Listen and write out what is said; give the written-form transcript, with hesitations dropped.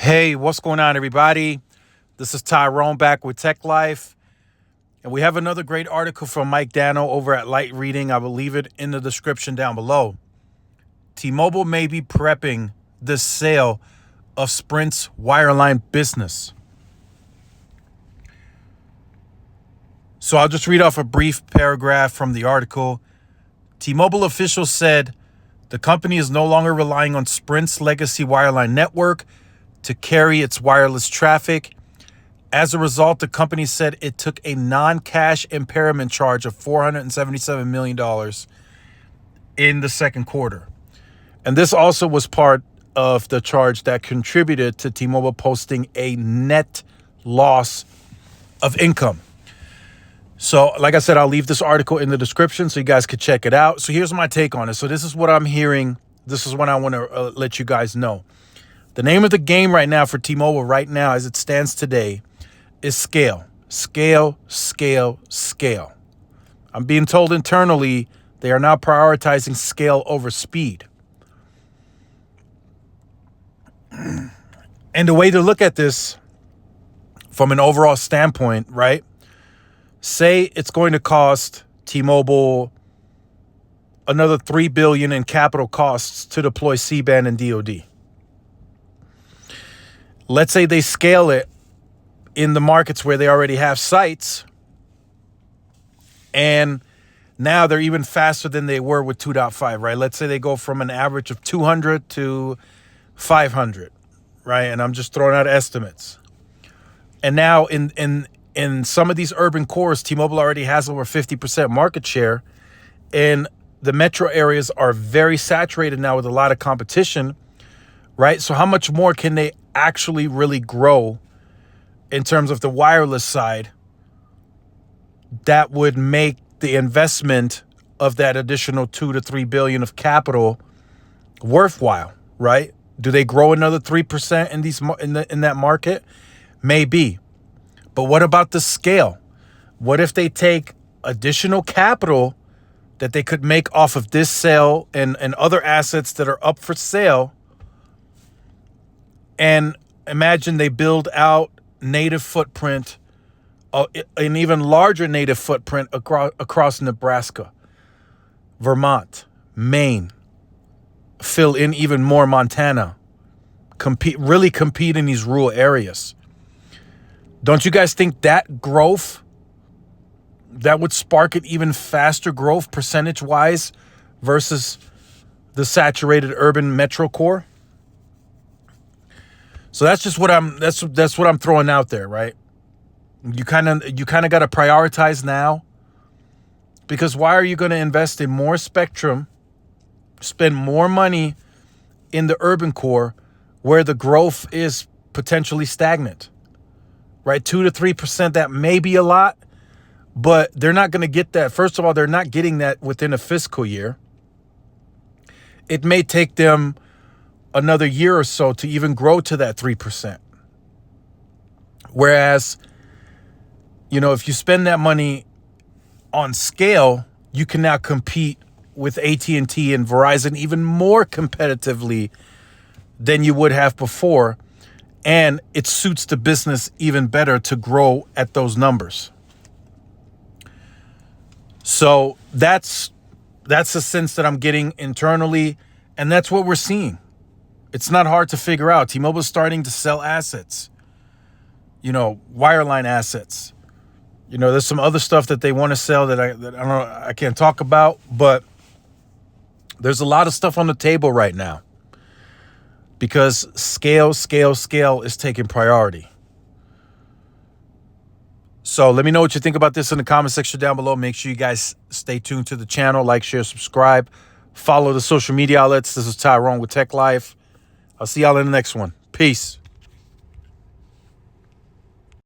Hey, what's going on, everybody? This is Tyrone back with Tech Life. And we have another great article from Mike Dano over at Light Reading. I will leave it in the description down below. T-Mobile may be prepping the sale of Sprint's wireline business. So I'll just read off a brief paragraph from the article. T-Mobile officials said the company is no longer relying on Sprint's legacy wireline network to carry its wireless traffic. As a result, the company said it took a non-cash impairment charge of $477 million in the second quarter. And this also was part of the charge that contributed to T-Mobile posting a net loss of income. So, like I said, I'll leave this article in the description so you guys could check it out. So here's my take on it. So this is what I'm hearing. This is what I want to let you guys know. The name of the game right now for T-Mobile right now, as it stands today, is scale. Scale, scale, scale. I'm being told internally they are now prioritizing scale over speed. And the way to look at this from an overall standpoint, right? Say it's going to cost T-Mobile another $3 billion in capital costs to deploy C-band and DoD. Let's say they scale it in the markets where they already have sites, and now they're even faster than they were with 2.5, right? Let's say they go from an average of 200 to 500, right? And I'm just throwing out estimates. And now in some of these urban cores, T-Mobile already has over 50% market share, and the metro areas are very saturated now with a lot of competition, right? So how much more can they actually really grow in terms of the wireless side that would make the investment of that additional 2 to 3 billion of capital worthwhile, right? Do they grow another 3% in that market? Maybe. But what about the scale? What if they take additional capital that they could make off of this sale and other assets that are up for sale, and imagine they build out native footprint, an even larger native footprint across Nebraska, Vermont, Maine, fill in even more Montana, really compete in these rural areas. Don't you guys think that growth, that would spark an even faster growth percentage-wise versus the saturated urban metro core? So that's just what that's what I'm throwing out there, right? You kind of got to prioritize now, because why are you going to invest in more spectrum, spend more money in the urban core where the growth is potentially stagnant, right? 2 to 3%, that may be a lot, but they're not going to get that. First of all, they're not getting that within a fiscal year. It may take them another year or so to even grow to that 3%. Whereas, if you spend that money on scale, you can now compete with AT&T and Verizon even more competitively than you would have before. And it suits the business even better to grow at those numbers. So that's the sense that I'm getting internally, and that's what we're seeing. It's not hard to figure out. T-Mobile's starting to sell assets, wireline assets. There's some other stuff that they want to sell that I can't talk about, but there's a lot of stuff on the table right now because scale is taking priority. So let me know what you think about this in the comment section down below. Make sure you guys stay tuned to the channel, like, share, subscribe, follow the social media outlets. This is Tyrone with Tech Life. I'll see y'all in the next one. Peace.